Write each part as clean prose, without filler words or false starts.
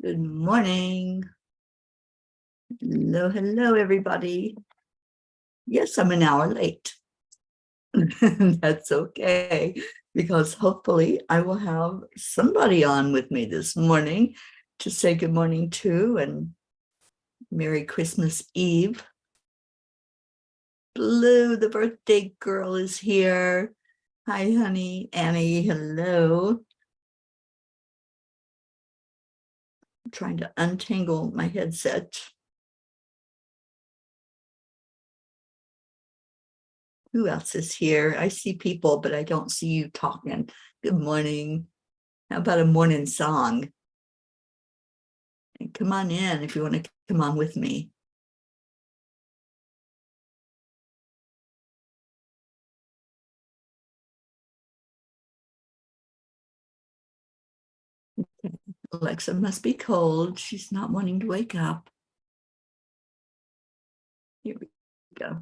Good morning. Hello, everybody. Yes, I'm an hour late. That's okay, because hopefully I will have somebody on with me this morning to say good morning to and Merry Christmas Eve. Blue, the birthday girl, is here. Hi, honey. Annie, hello. I'm trying to untangle my headset. Who else is here? I see people, but I don't see you talking. Good morning. How about a morning song? And come on in if you want to come on with me. Okay. Alexa must be cold. She's not wanting to wake up. Here we go.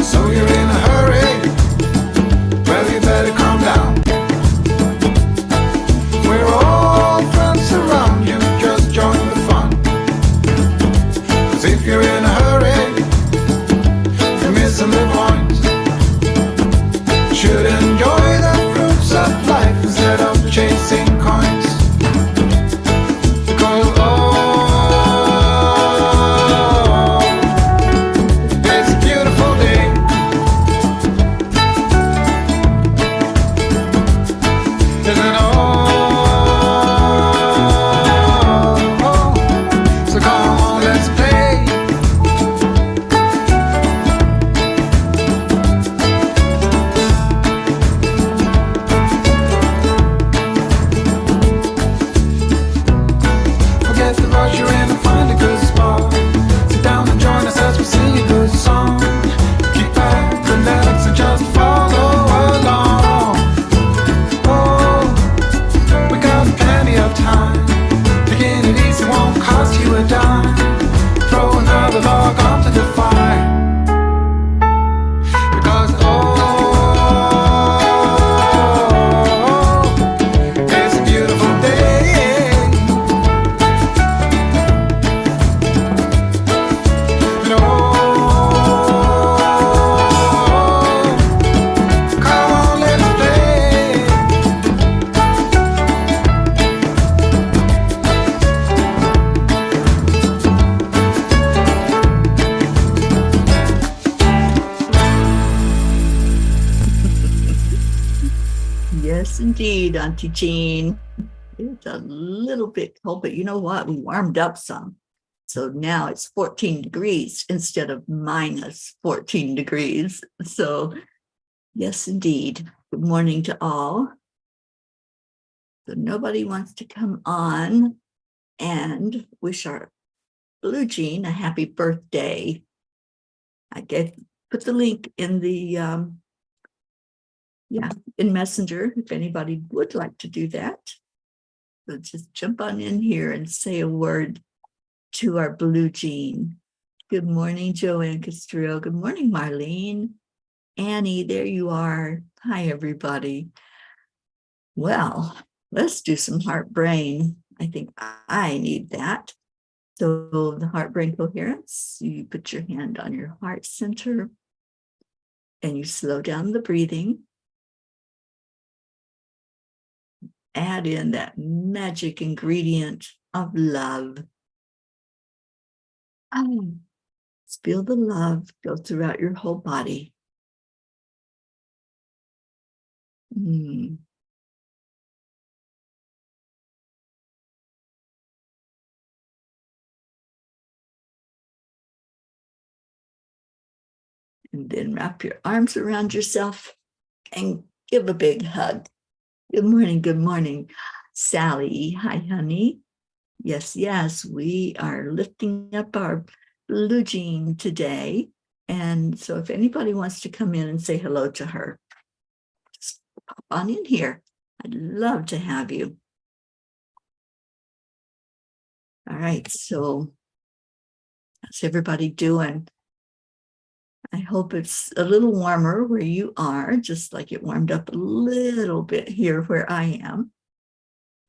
So you're in a hurry? Well, you better calm down. We're all friends around you, just join the fun. 'Cause if you're in a hurry, you're missing the point. Should enjoy the fruits of life instead of chasing coins. Because it's a beautiful day. Isn't it so come on, let's play. Forget the rush, you're in and find a good spot. Sit down and join us as we sing a good song. Keep back, relax, and just follow along. Oh, we got plenty of time. Taking it easy won't cost you a dime. Throw another log onto the fire. Because it's a beautiful day. And come on, let's play. Yes, indeed, Auntie Jean. It's a little bit cold, but you know what? We warmed up some. So now it's 14 degrees instead of minus 14 degrees. So yes, indeed. Good morning to all. So nobody wants to come on and wish our Blue Jean a happy birthday. I put the link in the in Messenger if anybody would like to do that. So just jump on in here and say a word to our Blue Jean. Good morning, JoY Castillo. Good morning, Marlene. Annie, there you are. Hi, everybody. Well, let's do some heart brain. I think I need that. So the heart brain coherence, you put your hand on your heart center and you slow down the breathing. Add in that magic ingredient of love. Feel the love go throughout your whole body. And then wrap your arms around yourself and give a big hug. Good morning, Sally. Hi, honey. Yes, we are lifting up our Blue Jean today. And so if anybody wants to come in and say hello to her, just pop on in here. I'd love to have you. All right, so how's everybody doing? I hope it's a little warmer where you are, just like it warmed up a little bit here where I am.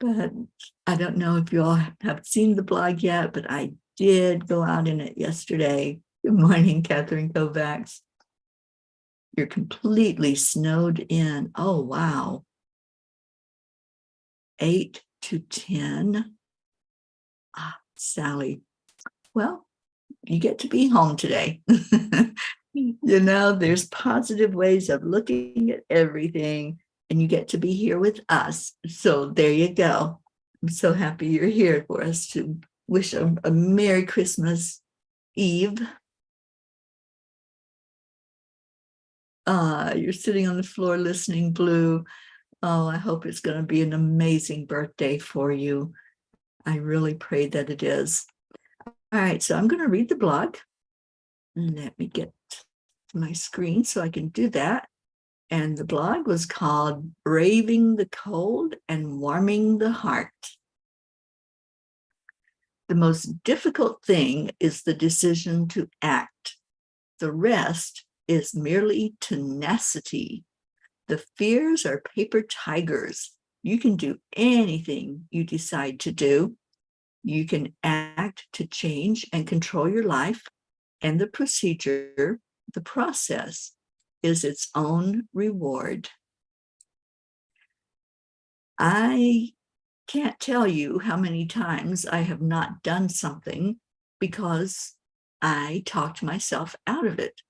But I don't know if you all have seen the blog yet, but I did go out in it yesterday. Good morning, Catherine Kovacs. You're completely snowed in. Oh, wow. 8 to 10. Ah, Sally. Well, you get to be home today. There's positive ways of looking at everything, and you get to be here with us. So there you go. I'm so happy you're here for us to wish a Merry Christmas Eve. You're sitting on the floor listening, Blue. Oh, I hope it's going to be an amazing birthday for you. I really pray that it is. All right, so I'm going to read the blog. Let me get to my screen so I can do that. And the blog was called Braving the Cold and Warming the Heart. The most difficult thing is the decision to act. The rest is merely tenacity. The fears are paper tigers. You can do anything you decide to do. You can act to change and control your life, and the procedure, the process, is its own reward. I can't tell you how many times I have not done something because I talked myself out of it.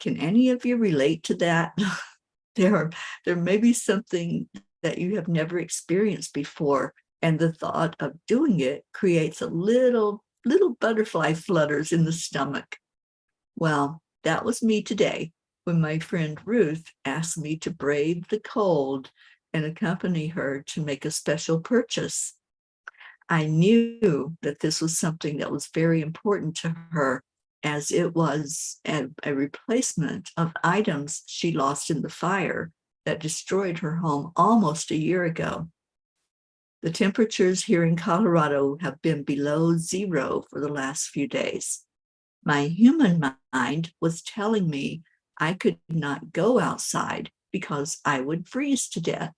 Can any of you relate to that? there may be something that you have never experienced before, and the thought of doing it creates a little butterfly flutters in the stomach. Well, that was me today when my friend Ruth asked me to brave the cold and accompany her to make a special purchase. I knew that this was something that was very important to her, as it was a replacement of items she lost in the fire that destroyed her home almost a year ago. The temperatures here in Colorado have been below zero for the last few days. My human mind was telling me I could not go outside because I would freeze to death,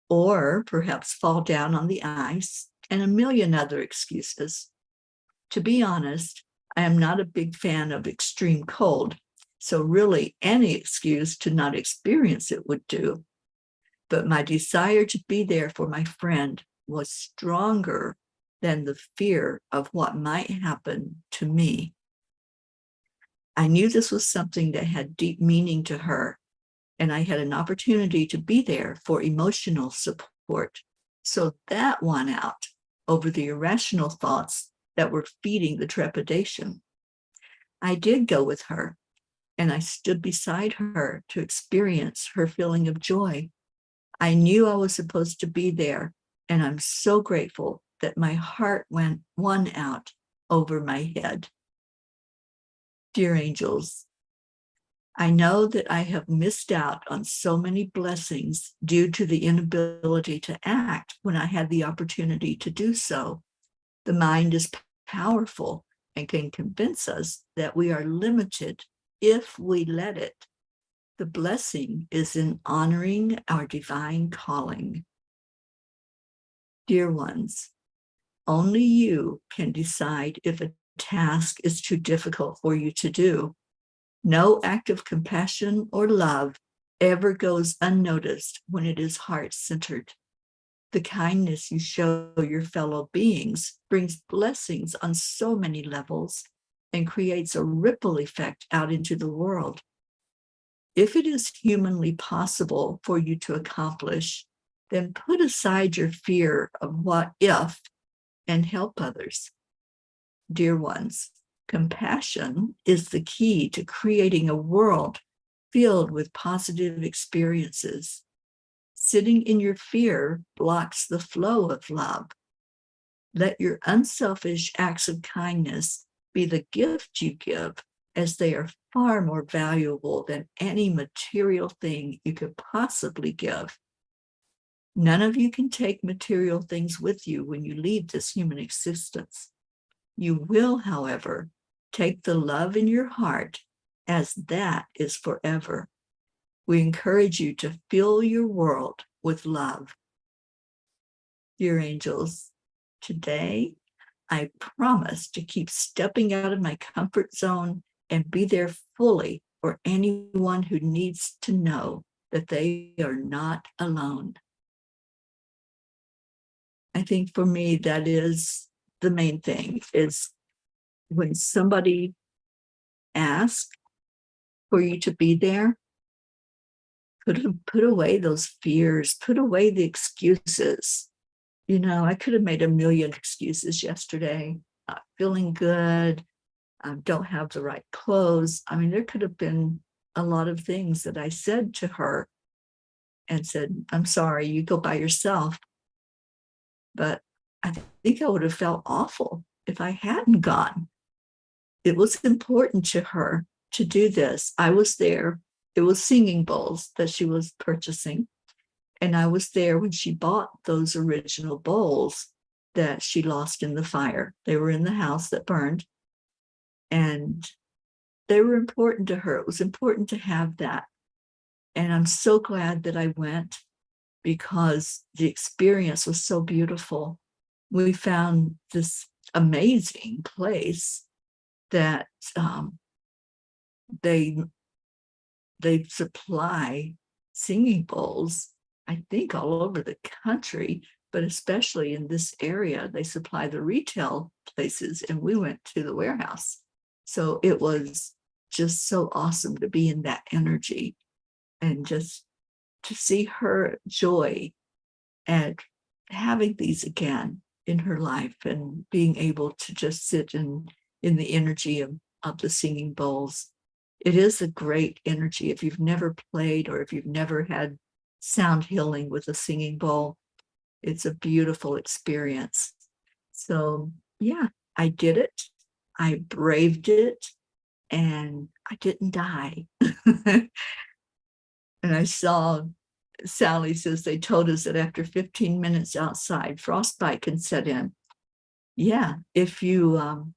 or perhaps fall down on the ice, and a million other excuses. To be honest, I am not a big fan of extreme cold, so really any excuse to not experience it would do. But my desire to be there for my friend was stronger than the fear of what might happen to me. I knew this was something that had deep meaning to her, and I had an opportunity to be there for emotional support. So that won out over the irrational thoughts that were feeding the trepidation. I did go with her, and I stood beside her to experience her feeling of joy. I knew I was supposed to be there, and I'm so grateful that my heart won out over my head. Dear angels, I know that I have missed out on so many blessings due to the inability to act when I had the opportunity to do so. The mind is powerful and can convince us that we are limited if we let it. The blessing is in honoring our divine calling. Dear ones, only you can decide if a task is too difficult for you to do. No act of compassion or love ever goes unnoticed when it is heart-centered. The kindness you show your fellow beings brings blessings on so many levels and creates a ripple effect out into the world. If it is humanly possible for you to accomplish, then put aside your fear of what if and help others. Dear ones, compassion is the key to creating a world filled with positive experiences. Sitting in your fear blocks the flow of love. Let your unselfish acts of kindness be the gift you give, as they are far more valuable than any material thing you could possibly give. None of you can take material things with you when you leave this human existence. You will, however, take the love in your heart, as that is forever. We encourage you to fill your world with love. Dear angels, today I promise to keep stepping out of my comfort zone and be there fully for anyone who needs to know that they are not alone. I think for me, that is the main thing, is when somebody asks for you to be there, put away those fears, put away the excuses. You know, I could have made a million excuses yesterday. Not feeling good, don't have the right clothes. I mean, there could have been a lot of things that I said to her and said, I'm sorry, you go by yourself. But I think I would have felt awful if I hadn't gone. It was important to her to do this. I was there. It was singing bowls that she was purchasing. And I was there when she bought those original bowls that she lost in the fire. They were in the house that burned. And they were important to her. It was important to have that. And I'm so glad that I went, because the experience was so beautiful. We found this amazing place that they supply singing bowls, I think, all over the country, but especially in this area, they supply the retail places, and we went to the warehouse. So it was just so awesome to be in that energy and just to see her joy at having these again in her life and being able to just sit in the energy of the singing bowls. It is a great energy. If you've never played or if you've never had sound healing with a singing bowl, it's a beautiful experience. So yeah, I did it. I braved it, and I didn't die. And I saw Sally says they told us that after 15 minutes outside, frostbite can set in. Yeah, if you're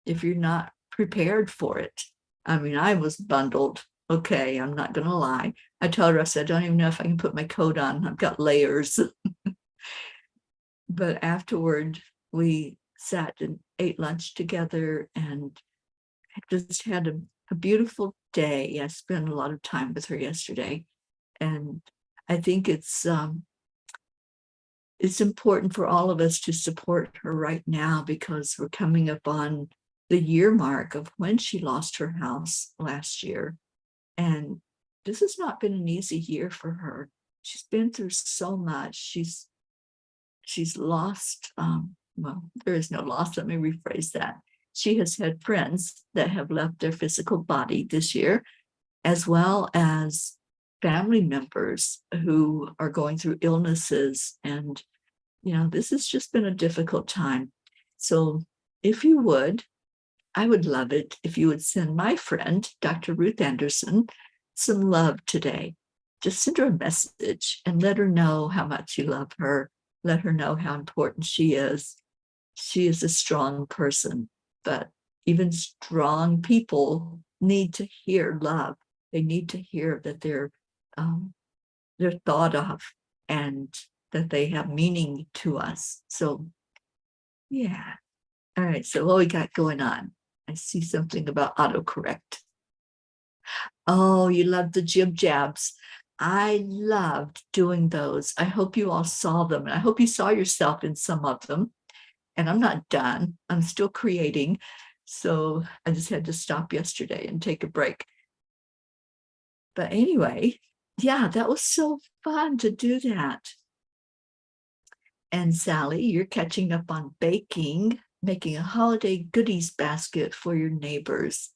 not prepared for it. I mean, I was bundled. Okay, I'm not gonna lie. I told her, I said, I don't even know if I can put my coat on. I've got layers. But afterward, we sat and ate lunch together and just had a beautiful day. I spent a lot of time with her yesterday. And I think it's important for all of us to support her right now, because we're coming up on the year mark of when she lost her house last year. And this has not been an easy year for her. She's been through so much. She's lost, well, there is no loss. Let me rephrase that. She has had friends that have left their physical body this year, as well as family members who are going through illnesses. And, this has just been a difficult time. So if you would, I would love it if you would send my friend, Dr. Ruth Anderson, some love today. Just send her a message and let her know how much you love her. Let her know how important she is. She is a strong person, but even strong people need to hear love. They need to hear that they're thought of and that they have meaning to us. So, yeah. All right. So what we got going on? I see something about autocorrect. Oh, you love the jib jabs. I loved doing those. I hope you all saw them. And I hope you saw yourself in some of them. And I'm not done. I'm still creating. So I just had to stop yesterday and take a break. But anyway, yeah, that was so fun to do that. And Sally, you're catching up on baking, making a holiday goodies basket for your neighbors.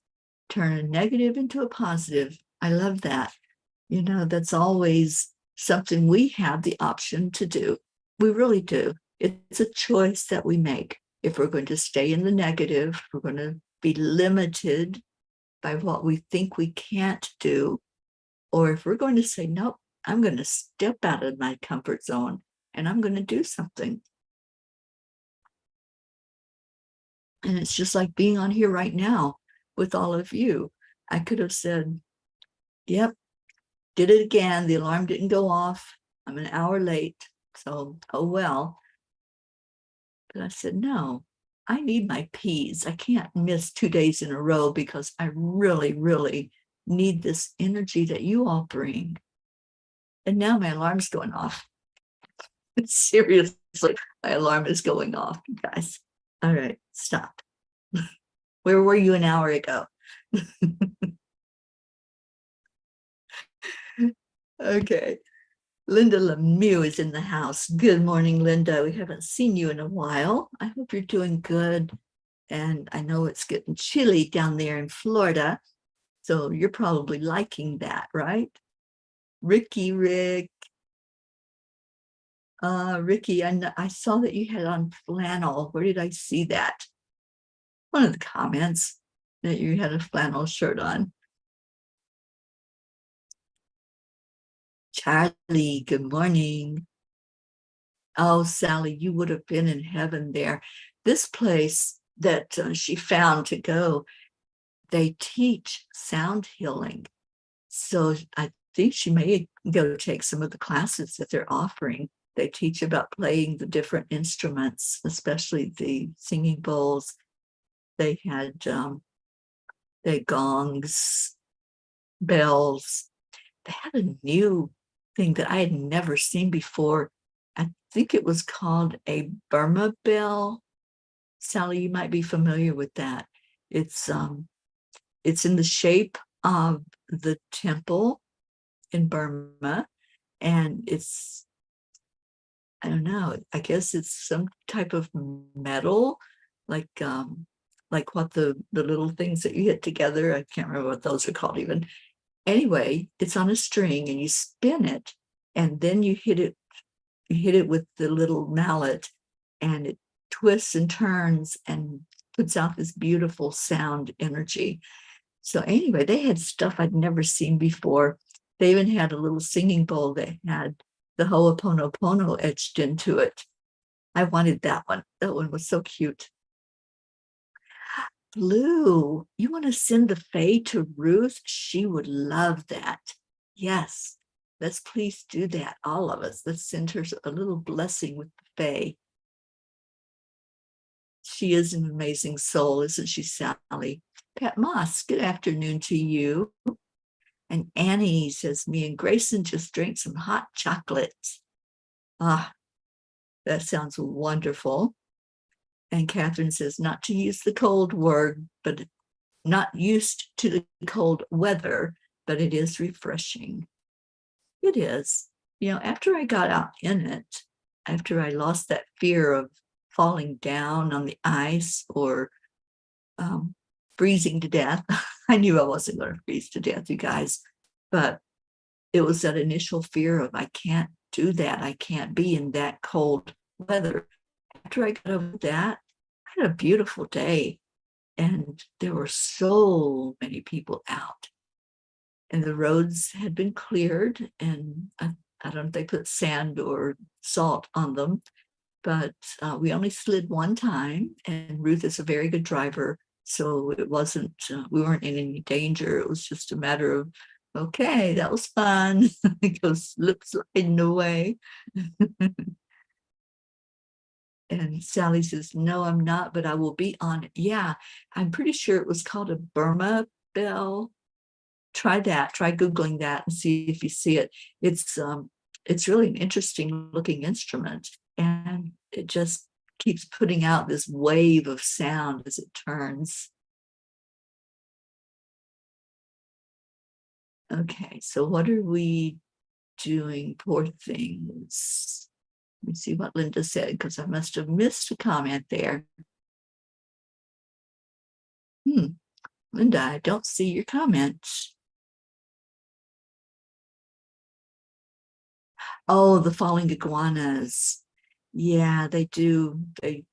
Turn a negative into a positive. I love that. That's always something we have the option to do. We really do. It's a choice that we make. If we're going to stay in the negative, if we're going to be limited by what we think we can't do, or if we're going to say, nope, I'm going to step out of my comfort zone and I'm going to do something. And it's just like being on here right now with all of you. I could have said, yep, did it again. The alarm didn't go off. I'm an hour late. So, oh well. But I said, no, I need my peas. I can't miss 2 days in a row because I really, really need this energy that you all bring. And now my alarm's going off. Seriously, my alarm is going off, you guys. All right, stop. Where were you an hour ago? Okay. Linda Lemieux is in the house. Good morning, Linda. We haven't seen you in a while. I hope you're doing good. And I know it's getting chilly down there in Florida. So you're probably liking that, right? Ricky, Rick. Ricky, I saw that you had on flannel. Where did I see that? One of the comments that you had a flannel shirt on. Charlie, good morning. Oh, Sally, you would have been in heaven there. This place that she found to go, they teach sound healing. So I think she may go take some of the classes that they're offering. They teach about playing the different instruments, especially the singing bowls. They had gongs, bells. They had a new thing that I had never seen before. I think it was called a Burma bell. Sally, you might be familiar with that. It's in the shape of the temple in Burma, and it's, I don't know, I guess it's some type of metal, like what the little things that you hit together. I can't remember what those are called even. Anyway, it's on a string and you spin it, and then you hit it with the little mallet, and it twists and turns and puts out this beautiful sound energy. So anyway, they had stuff I'd never seen before. They even had a little singing bowl that had the Ho'oponopono etched into it. I wanted that one. That one was so cute. Blue, you want to send the Fae to Ruth? She would love that. Yes, let's please do that. All of us. Let's send her a little blessing with the Fae. She is an amazing soul, isn't she, Sally? Pat Moss, good afternoon to you. And Annie says, me and Grayson just drank some hot chocolate. Ah, that sounds wonderful. And Catherine says, not to use the cold word, but not used to the cold weather, but it is refreshing. It is. You know, after I got out in it, after I lost that fear of falling down on the ice or freezing to death, I knew I wasn't going to freeze to death, you guys, but it was that initial fear of, I can't do that. I can't be in that cold weather. After I got over that, I had a beautiful day, and there were so many people out, and the roads had been cleared, and I don't know if they put sand or salt on them, but we only slid one time, and Ruth is a very good driver, so it wasn't, we weren't in any danger. It was just a matter of, okay, that was fun. Go slip sliding away. And Sally says, no, I'm not, but I will be on it. Yeah, I'm pretty sure it was called a Burma bell. Try that. Try Googling that and see if you see it. It's really an interesting looking instrument, and it just keeps putting out this wave of sound as it turns. Okay, so what are we doing? Poor things. Let me see what Linda said, because I must have missed a comment there. Linda, I don't see your comments. Oh, the falling iguanas. Yeah, they do. If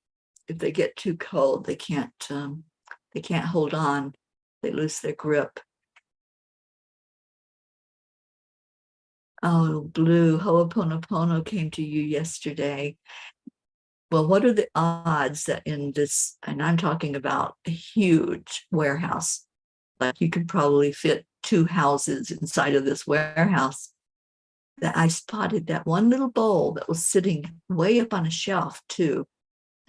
they get too cold, they can't hold on. They lose their grip. Oh, Blue, Ho'oponopono came to you yesterday. Well, what are the odds that in this, and I'm talking about a huge warehouse, like you could probably fit 2 houses inside of this warehouse, that I spotted that one little bowl that was sitting way up on a shelf too,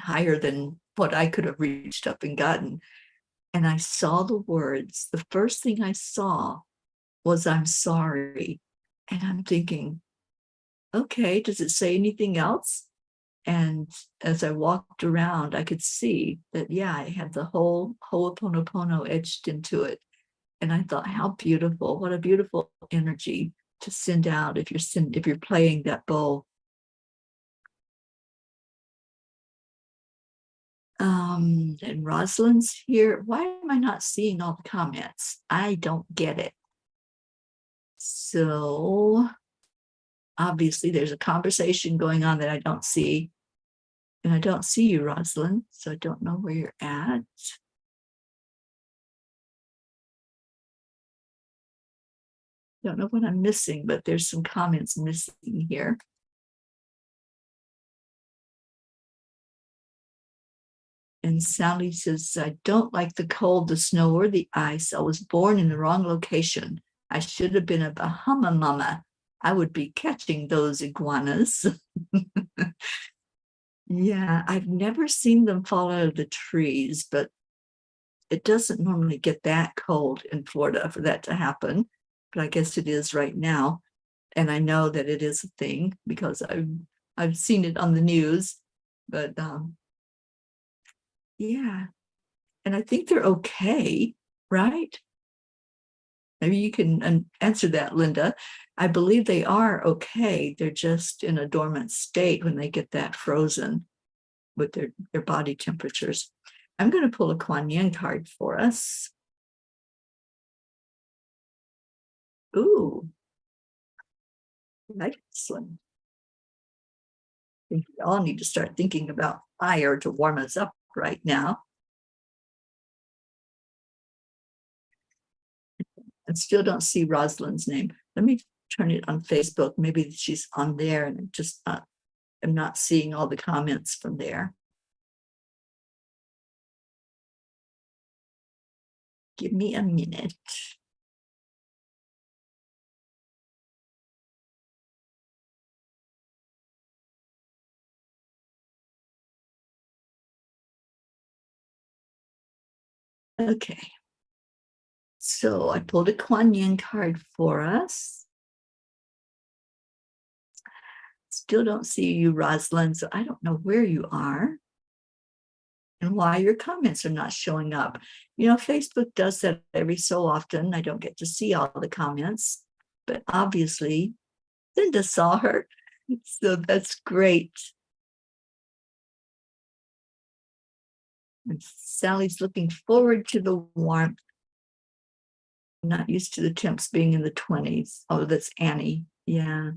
higher than what I could have reached up and gotten. And I saw the words. The first thing I saw was "I'm sorry." And I'm thinking, okay, does it say anything else? And as I walked around, I could see that, yeah, I had the whole Ho'oponopono etched into it. And I thought, how beautiful, what a beautiful energy to send out if you're playing that bowl. And Rosalind's here. Why am I not seeing all the comments? I don't get it. So obviously there's a conversation going on that I don't see. And I don't see you, Rosalind, so I don't know where you're at. Don't know what I'm missing, but there's some comments missing here. And Sally says, I don't like the cold, the snow, or the ice. I was born in the wrong location. I should have been a Bahama mama. I would be catching those iguanas. Yeah, I've never seen them fall out of the trees, but it doesn't normally get that cold in Florida for that to happen. But I guess it is right now. And I know that it is a thing because I've seen it on the news. But yeah, and I think they're okay, right? Maybe you can answer that, Linda. I believe they are okay. They're just in a dormant state when they get that frozen with their body temperatures. I'm going to pull a Kuan Yin card for us. Ooh, excellent. I think we all need to start thinking about fire to warm us up right now. And still don't see Rosalind's name. Let me turn it on Facebook. Maybe she's on there and I'm not seeing all the comments from there. Give me a minute. Okay. So I pulled a Kuan Yin card for us. Still don't see you, Rosalind, so I don't know where you are and why your comments are not showing up. You know, Facebook does that every so often. I don't get to see all the comments, but obviously Linda saw her, so that's great. And Sally's looking forward to the warmth. I'm not used to the temps being in the 20s. Oh, that's Annie. Yeah,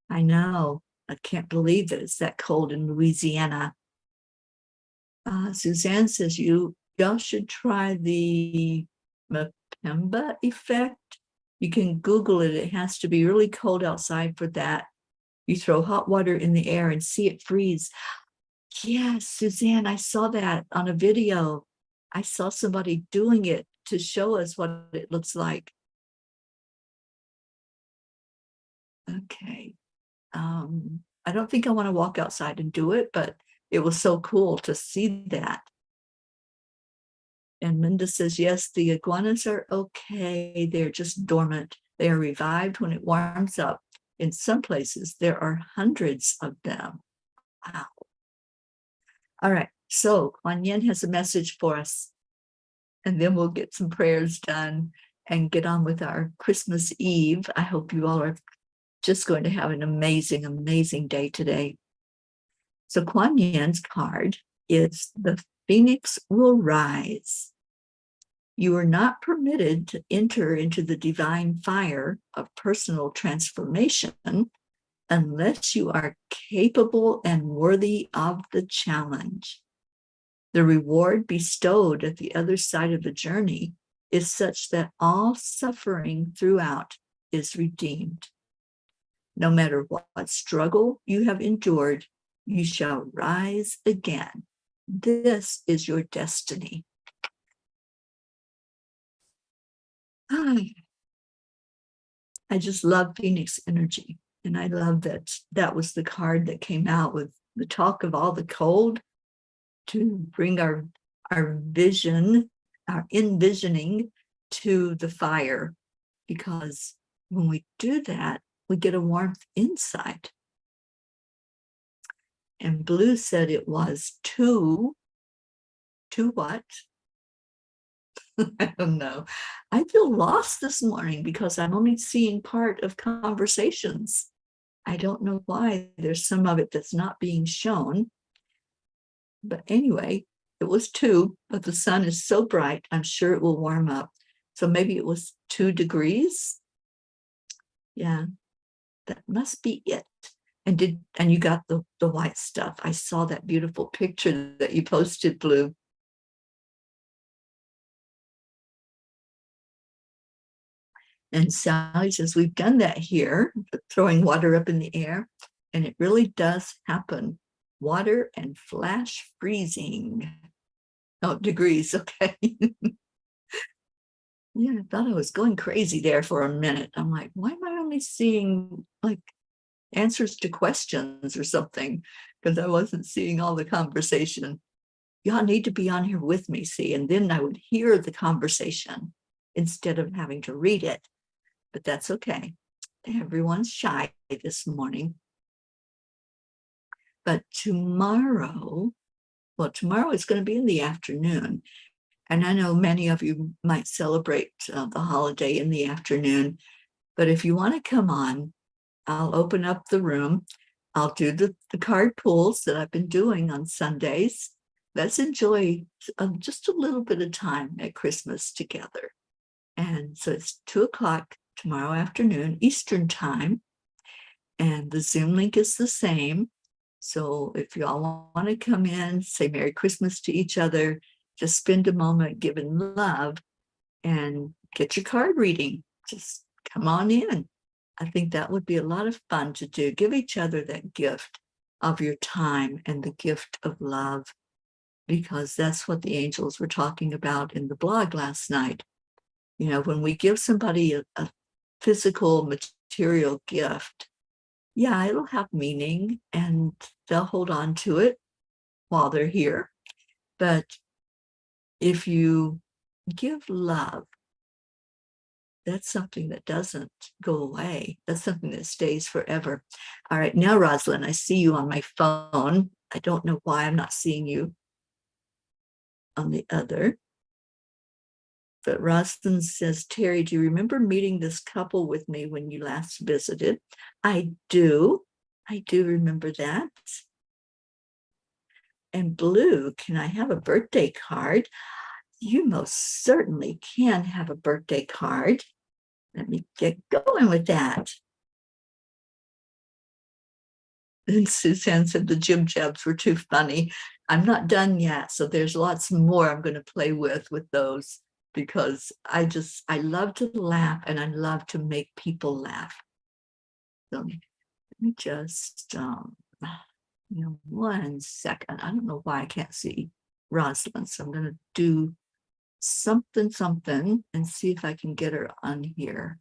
I know. I can't believe that it's that cold in Louisiana. Suzanne says y'all should try the Mpemba effect. You can Google it. It has to be really cold outside for that. You throw hot water in the air and see it freeze. Yes, Suzanne, I saw that on a video. I saw somebody doing it to show us what it looks like. Okay. I don't think I want to walk outside and do it, but it was so cool to see that. And Linda says, yes, the iguanas are okay. They're just dormant. They are revived when it warms up. In some places, there are hundreds of them. Wow. All right. So Kuan Yin has a message for us. And then we'll get some prayers done and get on with our Christmas Eve. I hope you all are just going to have an amazing, amazing day today. So Kuan Yin's card is the Phoenix will rise. You are not permitted to enter into the divine fire of personal transformation unless you are capable and worthy of the challenge. The reward bestowed at the other side of the journey is such that all suffering throughout is redeemed. No matter what struggle you have endured, you shall rise again. This is your destiny. I just love Phoenix energy. And I love that that was the card that came out with the talk of all the cold to bring our vision, our envisioning to the fire. Because when we do that, we get a warmth inside. And Blue said it was to what? I don't know. I feel lost this morning because I'm only seeing part of conversations. I don't know why. There's some of it that's not being shown. But anyway, it was 2, but the sun is so bright, I'm sure it will warm up. So maybe it was 2 degrees. Yeah, that must be it. And you got the white stuff. I saw that beautiful picture that you posted, Blue. And Sally says, we've done that here, throwing water up in the air, and it really does happen. Water and flash freezing. Oh, degrees, okay. Yeah, I thought I was going crazy there for a minute. I'm like, why am I only seeing like answers to questions or something? Because I wasn't seeing all the conversation. Y'all need to be on here with me, see, and then I would hear the conversation instead of having to read it. But that's okay. Everyone's shy this morning. But tomorrow is going to be in the afternoon. And I know many of you might celebrate the holiday in the afternoon. But if you want to come on, I'll open up the room. I'll do the card pulls that I've been doing on Sundays. Let's enjoy just a little bit of time at Christmas together. And so it's 2:00 tomorrow afternoon, Eastern time. And the Zoom link is the same. So if y'all want to come in, say Merry Christmas to each other, just spend a moment giving love and get your card reading. Just come on in. I think that would be a lot of fun to do. Give each other that gift of your time and the gift of love, because that's what the angels were talking about in the blog last night. You know, when we give somebody a physical, material gift, yeah, it'll have meaning and they'll hold on to it while they're here. But if you give love, that's something that doesn't go away. That's something that stays forever. All right, now, Rosalind, I see you on my phone. I don't know why I'm not seeing you on the other. But Rosalind says, Teri, do you remember meeting this couple with me when you last visited? I do. I do remember that. And Blue, can I have a birthday card? You most certainly can have a birthday card. Let me get going with that. And Suzanne said the jib jabs were too funny. I'm not done yet, so there's lots more I'm going to play with those, because I love to laugh and I love to make people laugh. So let me just, 1 second. I don't know why I can't see Rosalind, so I'm going to do something and see if I can get her on here.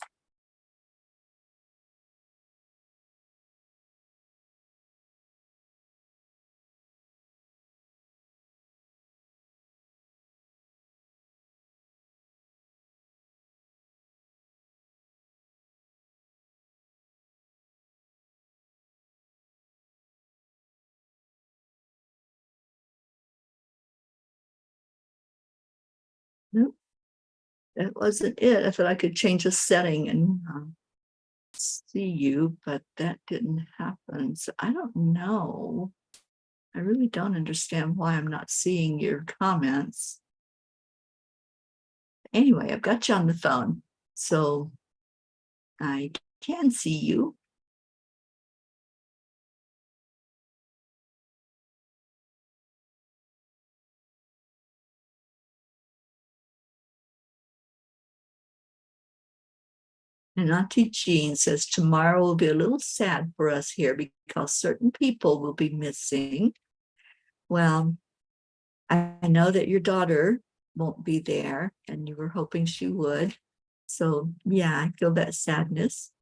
Nope, that wasn't it. I thought I could change a setting and see you, but that didn't happen. So I don't know. I really don't understand why I'm not seeing your comments. Anyway, I've got you on the phone, so I can see you. And Auntie Jean says tomorrow will be a little sad for us here because certain people will be missing. Well, I know that your daughter won't be there and you were hoping she would. So yeah, I feel that sadness.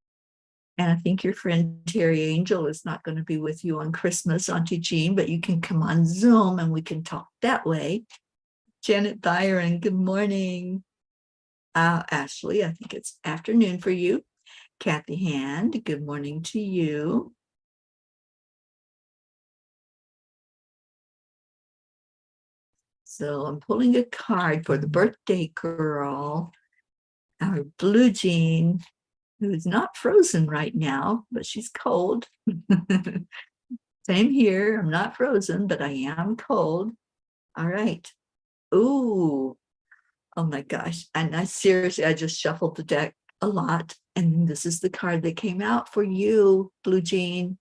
And I think your friend Teri Angel is not going to be with you on Christmas, Auntie Jean, but you can come on Zoom and we can talk that way. Janet Byron, good morning. Ashley, I think it's afternoon for you. Kathy Hand, good morning to you. So I'm pulling a card for the birthday girl, our Blue Jean, who's not frozen right now, but she's cold. Same here. I'm not frozen, but I am cold. All right. Ooh. Oh my gosh. And I seriously, I just shuffled the deck a lot. And this is the card that came out for you, Blue Jean.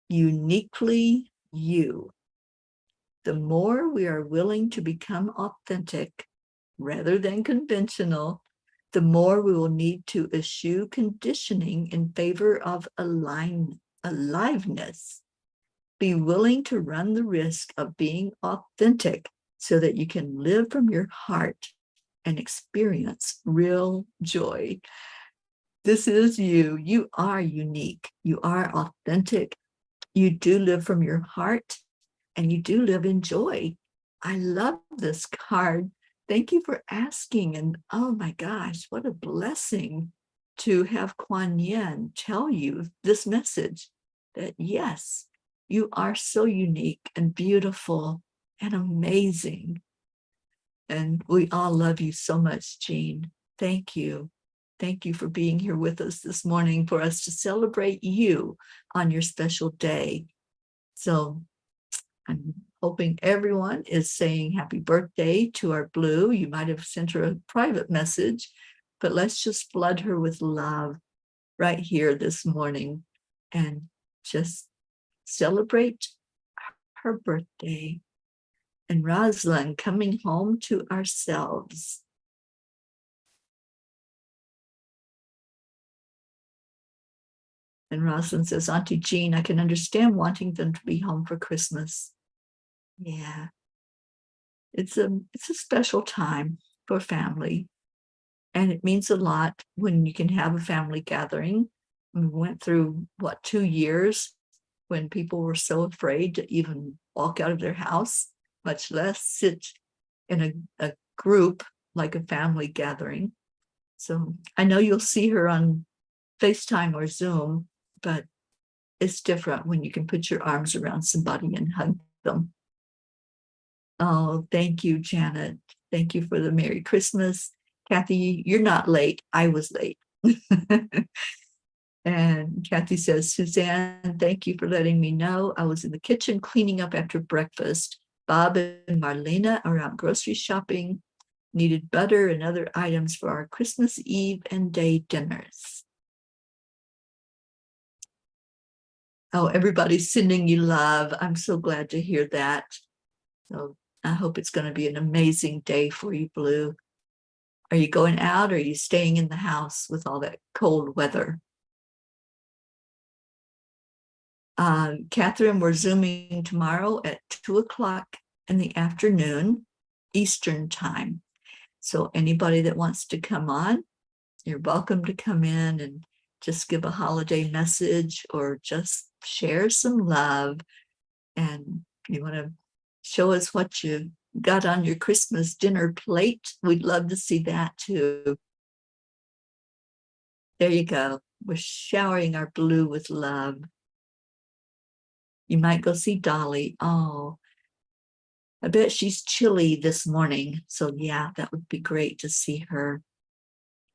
Uniquely you. The more we are willing to become authentic rather than conventional, the more we will need to eschew conditioning in favor of aliveness. Be willing to run the risk of being authentic so that you can live from your heart and experience real joy. This is you. You are unique. You are authentic. You do live from your heart and you do live in joy. I love this card. Thank you for asking. And oh my gosh, what a blessing to have Kuan Yin tell you this message that yes, you are so unique and beautiful and amazing. And we all love you so much, Jean. Thank you. Thank you for being here with us this morning for us to celebrate you on your special day. So I'm hoping everyone is saying happy birthday to our Blue. You might have sent her a private message, but let's just flood her with love right here this morning and just celebrate her birthday. And Rosalind, coming home to ourselves. And Rosalind says, Auntie Jean, I can understand wanting them to be home for Christmas. Yeah, it's a special time for family. And it means a lot when you can have a family gathering. We went through, 2 years when people were so afraid to even walk out of their house, much less sit in a group like a family gathering. So I know you'll see her on FaceTime or Zoom, but it's different when you can put your arms around somebody and hug them. Oh, thank you, Janet. Thank you for the Merry Christmas. Kathy, you're not late. I was late. And Kathy says, Suzanne, thank you for letting me know. I was in the kitchen cleaning up after breakfast. Bob and Marlena are out grocery shopping, needed butter and other items for our Christmas Eve and day dinners. Oh, everybody's sending you love. I'm so glad to hear that. So I hope it's going to be an amazing day for you, Blue. Are you going out or are you staying in the house with all that cold weather? Catherine, we're Zooming tomorrow at 2:00 in the afternoon, Eastern time. So anybody that wants to come on, you're welcome to come in and just give a holiday message or just share some love. And you want to show us what you got on your Christmas dinner plate, we'd love to see that too. There you go. We're showering our Blue with love. You might go see Dolly. Oh, I bet she's chilly this morning. So yeah, that would be great to see her.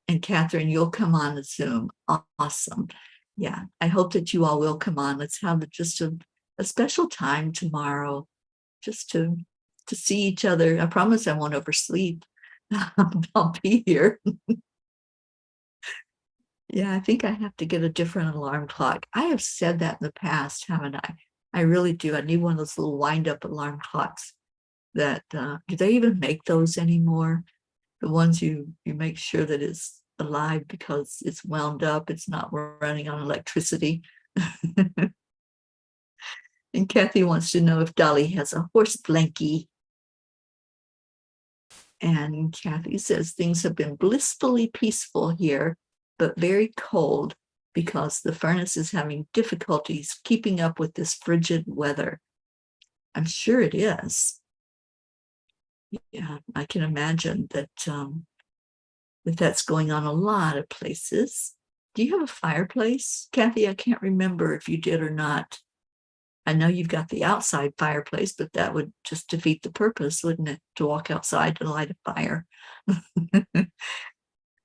And Catherine, you'll come on the Zoom. Awesome. Yeah, I hope that you all will come on. Let's have just a special time tomorrow just to see each other. I promise I won't oversleep. I'll be here. Yeah, I think I have to get a different alarm clock. I have said that in the past, haven't I? I really do. I need one of those little wind-up alarm clocks that, do they even make those anymore? The ones you make sure that it's alive because it's wound up. It's not running on electricity. And Kathy wants to know if Dolly has a horse blankie. And Kathy says things have been blissfully peaceful here, but very cold because the furnace is having difficulties keeping up with this frigid weather. I'm sure it is. Yeah, I can imagine that that's going on a lot of places. Do you have a fireplace, Kathy? I can't remember if you did or not. I know you've got the outside fireplace, but that would just defeat the purpose, wouldn't it? To walk outside to light a fire.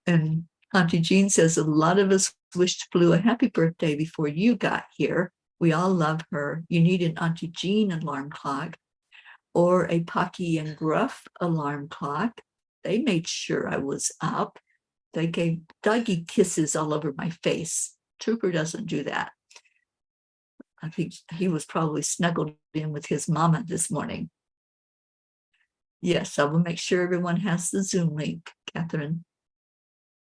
And Auntie Jean says a lot of us wished Blue a happy birthday before you got here. We all love her. You need an Auntie Jean alarm clock or a Pocky and Gruff alarm clock. They made sure I was up. They gave doggy kisses all over my face. Trooper doesn't do that. I think he was probably snuggled in with his mama this morning. Yes, I will make sure everyone has the Zoom link, Catherine.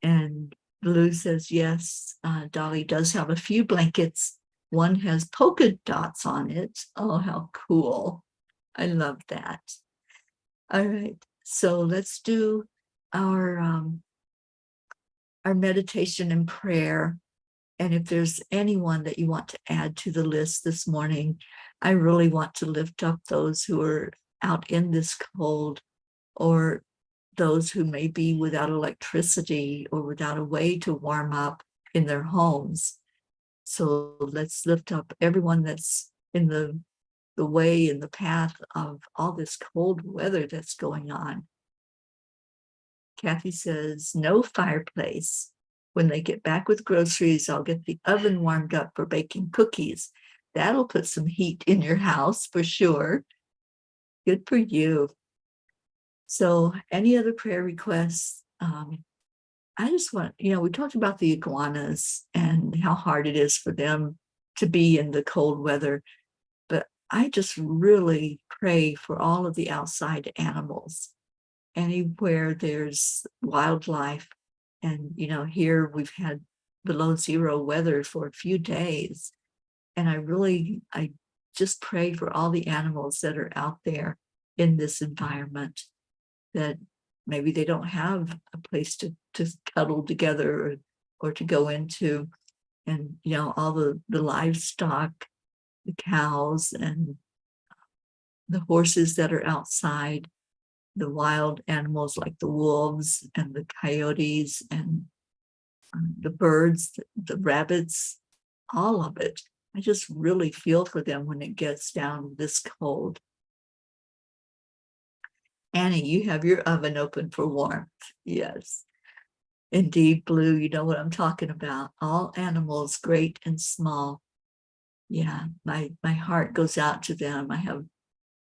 And Blue says, yes, Dolly does have a few blankets. One has polka dots on it. Oh, how cool. I love that. All right, so let's do our meditation and prayer. And if there's anyone that you want to add to the list this morning, I really want to lift up those who are out in this cold, or those who may be without electricity or without a way to warm up in their homes. So let's lift up everyone that's in the way, in the path of all this cold weather that's going on. Kathy says, no fireplace. When they get back with groceries, I'll get the oven warmed up for baking cookies. That'll put some heat in your house for sure. Good for you. So any other prayer requests? I just want, we talked about the iguanas and how hard it is for them to be in the cold weather. But I just really pray for all of the outside animals, anywhere there's wildlife. And, here we've had below zero weather for a few days. And I just pray for all the animals that are out there in this environment, that maybe they don't have a place to cuddle together or to go into. And, all the livestock, the cows and the horses that are outside, the wild animals like the wolves and the coyotes and the birds, the rabbits, all of it. I just really feel for them when it gets down this cold. Annie, you have your oven open for warmth. Yes, indeed, Blue, you know what I'm talking about. All animals, great and small. Yeah, my heart goes out to them. I have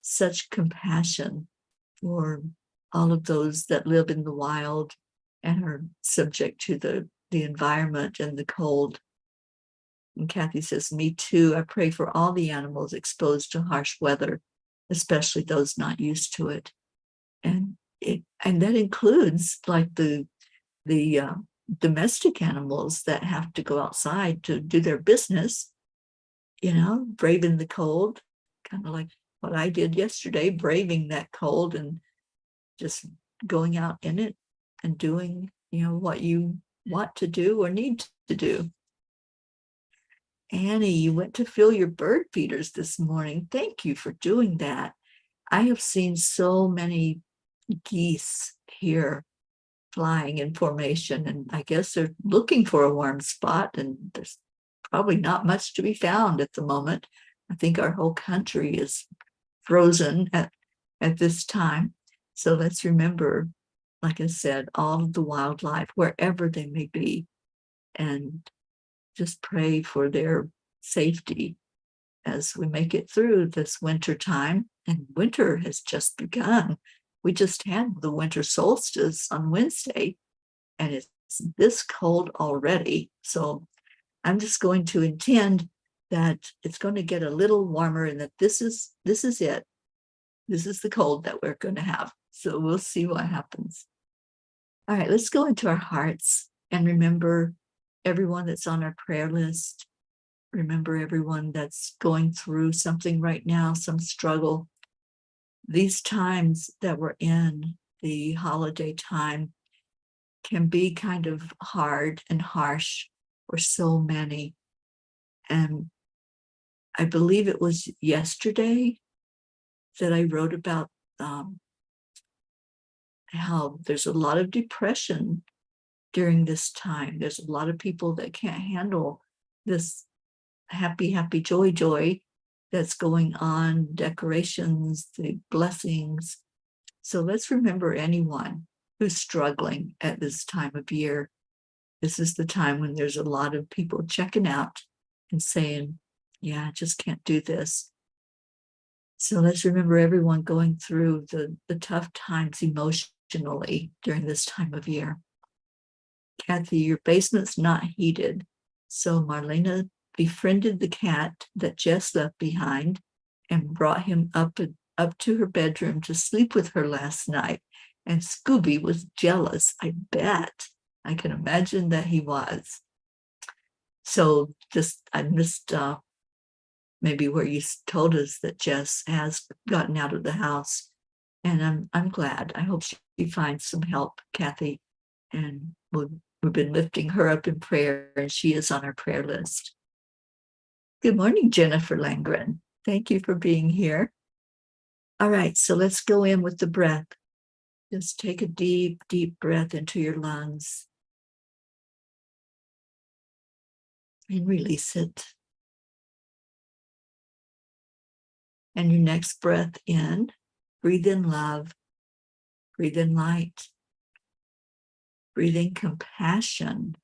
such compassion for all of those that live in the wild and are subject to the environment and the cold. And Kathy says, me too. I pray for all the animals exposed to harsh weather, especially those not used to it. And that includes like the domestic animals that have to go outside to do their business, braving the cold, kind of like what I did yesterday, braving that cold and just going out in it and doing, what you want to do or need to do. Annie, you went to fill your bird feeders this morning. Thank you for doing that. I have seen so many geese here flying in formation, and I guess they're looking for a warm spot, and there's probably not much to be found at the moment. I think our whole country is frozen at this time. So let's remember, like I said, all of the wildlife, wherever they may be, and just pray for their safety as we make it through this winter time. And winter has just begun. We just had the winter solstice on Wednesday, and it's this cold already. So I'm just going to intend that it's going to get a little warmer, and that this is it. This is the cold that we're going to have. So we'll see what happens. All right, let's go into our hearts. And remember everyone that's on our prayer list. Remember everyone that's going through something right now, some struggle. These times that we're in, the holiday time, can be kind of hard and harsh for so many. And I believe it was yesterday that I wrote about how there's a lot of depression during this time. There's a lot of people that can't handle this happy, joy that's going on, decorations, the blessings. So let's remember anyone who's struggling at this time of year. This is the time when there's a lot of people checking out and saying, yeah, I just can't do this. So let's remember everyone going through the tough times emotionally during this time of year. Kathy, your basement's not heated. So Marlena befriended the cat that Jess left behind and brought him up to her bedroom to sleep with her last night. And Scooby was jealous, I bet. I can imagine that he was. So just, I missed maybe where you told us that Jess has gotten out of the house. And I'm glad. I hope she finds some help, Kathy. And we've been lifting her up in prayer, and she is on our prayer list. Good morning, Jennifer Langren. Thank you for being here. All right, so let's go in with the breath. Just take a deep, deep breath into your lungs and release it. And your next breath in, breathe in love, breathe in light, breathe in compassion.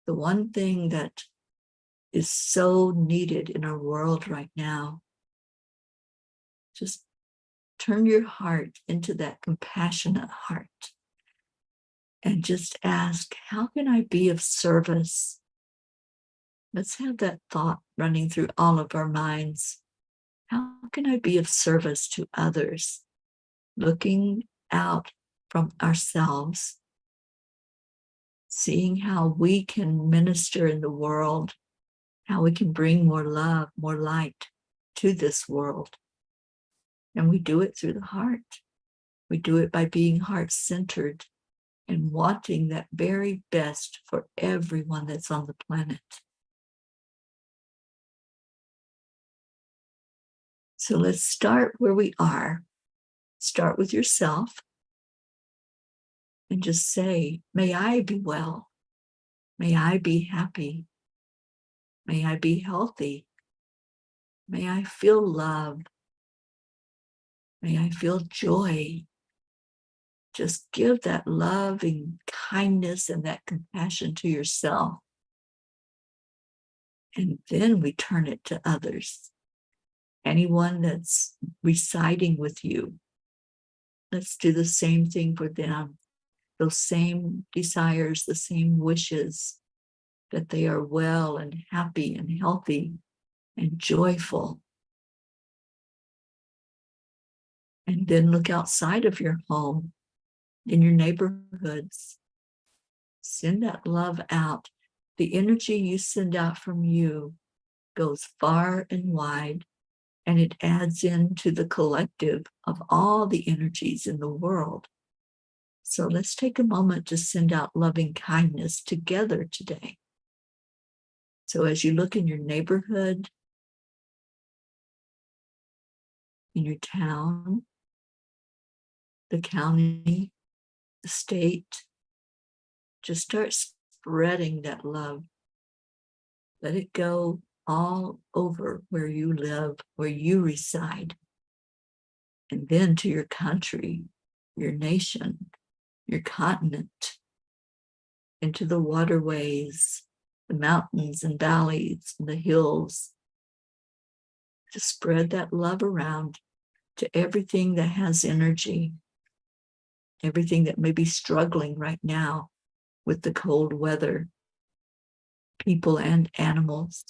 The one thing that is so needed in our world right now. Just turn your heart into that compassionate heart and just ask, how can I be of service? Let's have that thought running through all of our minds. How can I be of service to others? Looking out from ourselves, seeing how we can minister in the world, how we can bring more love, more light to this world. And we do it through the heart. We do it by being heart-centered and wanting that very best for everyone that's on the planet. So let's start where we are. Start with yourself and just say, may I be well. May I be happy. May I be healthy. May I feel love. May I feel joy. Just give that love and kindness and that compassion to yourself. And then we turn it to others. Anyone that's residing with you, let's do the same thing for them. Those same desires, the same wishes, that they are well and happy and healthy and joyful. And then look outside of your home, in your neighborhoods. Send that love out. The energy you send out from you goes far and wide, and it adds into the collective of all the energies in the world. So let's take a moment to send out loving kindness together today. So as you look in your neighborhood, in your town, the county, the state, just start spreading that love. Let it go all over where you live, where you reside. And then to your country, your nation, your continent, into the waterways, the mountains and valleys and the hills. To spread that love around to everything that has energy, everything that may be struggling right now with the cold weather, people and animals.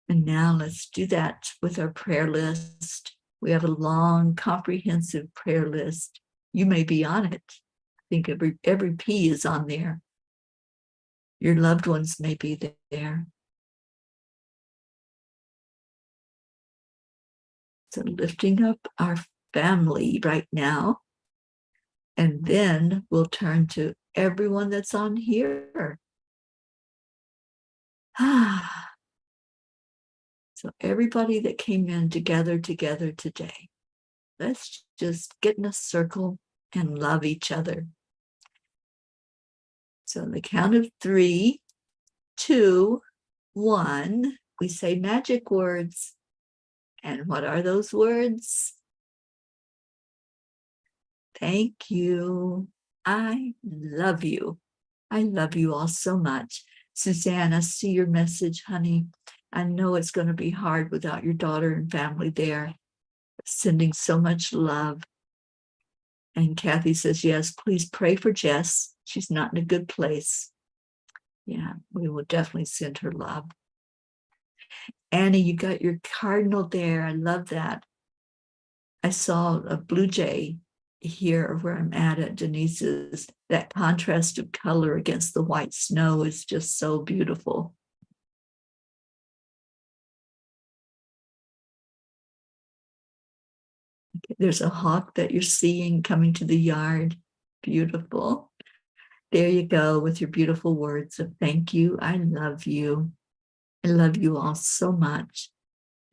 And now let's do that with our prayer list. We have a long, comprehensive prayer list. You may be on it. I think every P is on there. Your loved ones may be there. So lifting up our family right now. And then we'll turn to everyone that's on here. So everybody that came in together today, let's just get in a circle and love each other. So on the count of 3, 2, 1, we say magic words. And what are those words? Thank you. I love you. I love you all so much. Suzanne, I see your message, honey. I know it's going to be hard without your daughter and family there. Sending so much love. And Kathy says, yes, please pray for Jess. She's not in a good place. Yeah, we will definitely send her love. Annie, you got your cardinal there. I love that. I saw a blue jay here where I'm at Denise's. That contrast of color against the white snow is just so beautiful. Okay, there's a hawk that you're seeing coming to the yard. Beautiful. There you go with your beautiful words of thank you. I love you. I love you all so much.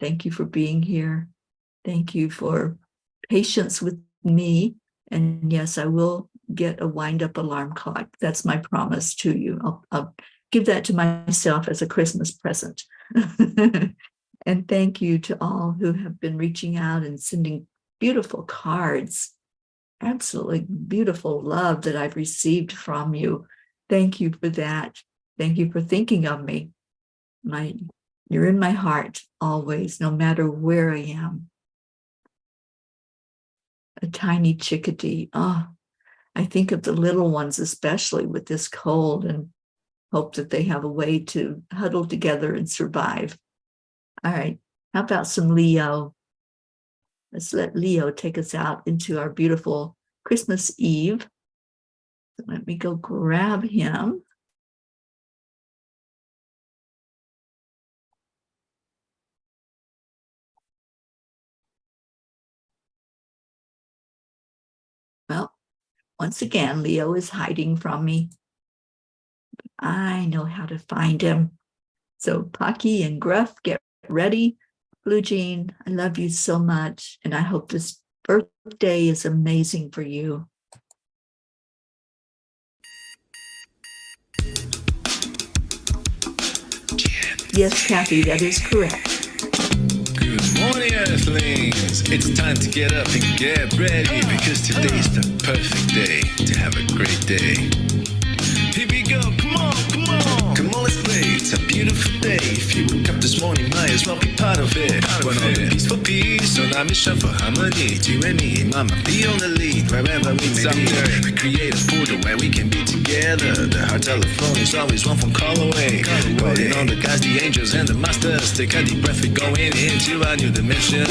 Thank you for being here. Thank you for patience with me. And yes, I will get a wind-up alarm clock. That's my promise to you. I'll give that to myself as a Christmas present. And thank you to all who have been reaching out and sending beautiful cards. Absolutely beautiful love that I've received from you. Thank you for that. Thank you for thinking of me. You're in my heart always, no matter where I am. A tiny chickadee. Oh, I think of the little ones, especially with this cold, and hope that they have a way to huddle together and survive. All right, how about some Leo? Let's let Leo take us out into our beautiful Christmas Eve. Let me go grab him. Well, once again, Leo is hiding from me. I know how to find him. So Pocky and Gruff, get ready. Blue Jean, I love you so much. And I hope this birthday is amazing for you. Yes, Kathy, that is correct. Good morning, Earthlings. It's time to get up and get ready because today's the perfect day to have a great day. Here we go, come on, come on. Come on, let's play. It's a beautiful day. If you woke up this morning, might as well be part of it. One on the peace for peace, on our mission for harmony. You and me, mama, be on the lead wherever we may be. We create a portal where we can be together. The heart telephone is always one phone call away. Calling on the guys, the angels, and the masters. Take a deep breath, we're going into a new dimension.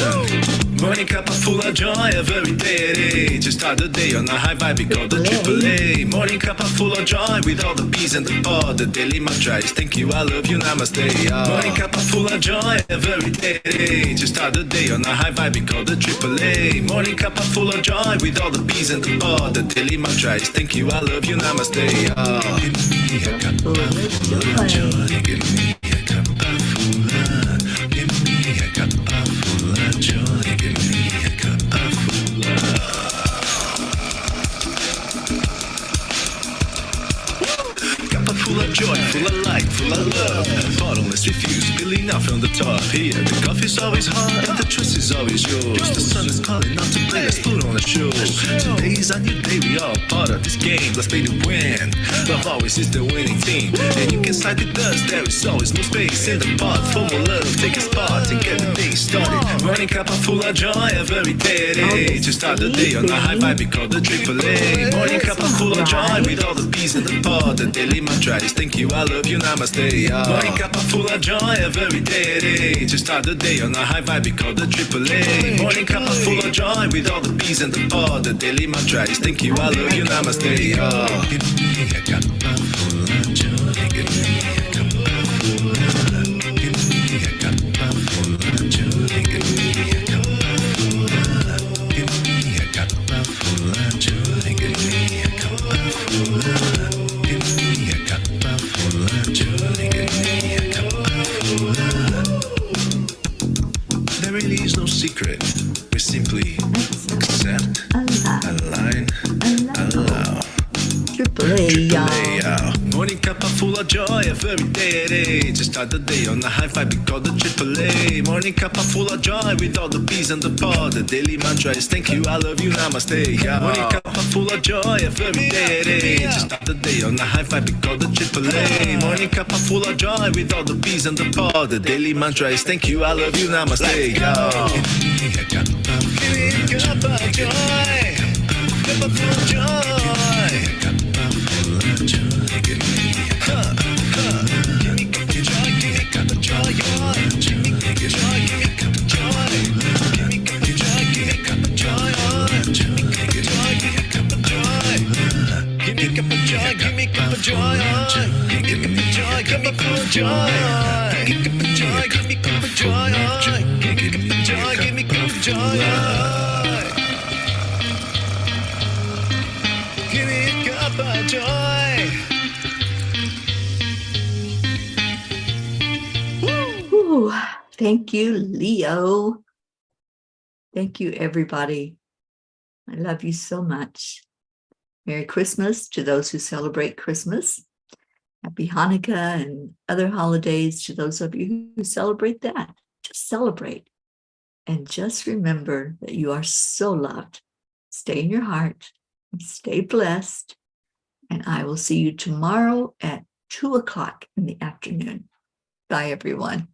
Morning cup of full of joy every day. To start the day on a high vibe, we call the AAA. Morning cup of full of joy with all the P's and the pod. The daily mantra is thank you, I love you, namaste. Morning cup of full of joy every day. To start the day on a high vibe, we call the AAA. Morning cup of full of joy with all the P's and the pod. The daily mantra is thank you, I love you, namaste. Give me a cup of full of joy. Give me a cup of full of. Give me a cup of full of joy. Give me a cup of full of. Full of joy, full of light, full of love. Bottomless refuse, spilling out from the top. Here, the coffee's always hot and the trust is always yours. The sun is calling out to play, let's put on a show. Today's a new day, we all part of this game. Let's play to win. Love always is the winning team. And you can side with us, there is always no space in the pot. For more love, take a spot and get the day started. Morning cup of full of joy every day. To start the day on a high vibe, we call the AAA. Morning cup of full of joy with all the P's in the pot. The daily mantra is thank you, I love you, namaste. Morning cup of full of joy every day. day at 8. Just start the day on a high vibe, we call the AAA. Morning cuppa full of joy with all the P's and the pod. The daily mantra is thank you, I love you, namaste. Oh. Give me a cuppa full of joy. Give me a cuppa full of love. Give me a cuppa full of joy. Give me a cuppa full of love. Give me a cuppa full of joy. Give me a cuppa full of love. Give me a cuppa full of joy. Give me a cuppa full of love. There really is no secret. We simply accept, align, allow. AAA, y'all. AAA. Morning cuppa full of joy every day at 8. Just start the day on a high five, we call the AAA. Morning cuppa full of joy with all the P's and the pod. The daily mantra is thank you, I love you, namaste. Yeah. Morning cuppa full of joy every day at 8. Just start the day on a high five, we call the AAA. Morning cuppa full of joy with all the P's and the pod. The daily mantra is thank you, I love you, namaste. Yeah. Give me a cuppa full of joy. Cuppa full of joy. Cuppa full of joy. Give me a cuppa full of joy. Give me a cuppa joy. Give me a joy. Give me a cuppa joy. Give me a cuppa joy. Give me a cuppa joy. Give me a joy. Give me a cuppa joy. Give me a cuppa joy. Give me a cuppa joy. Give me a cuppa joy. Give me full of joy. Give me a cuppa joy. Give me a cuppa joy. Give me a cuppa joy. Give me a cuppa joy. Give me a cup of joy. Ooh, thank you, Leo. Thank you, everybody. I love you so much. Merry Christmas to those who celebrate Christmas. Happy Hanukkah and other holidays to those of you who celebrate that. Just celebrate. And just remember that you are so loved. Stay in your heart. Stay blessed. And I will see you tomorrow at 2 o'clock in the afternoon. Bye, everyone.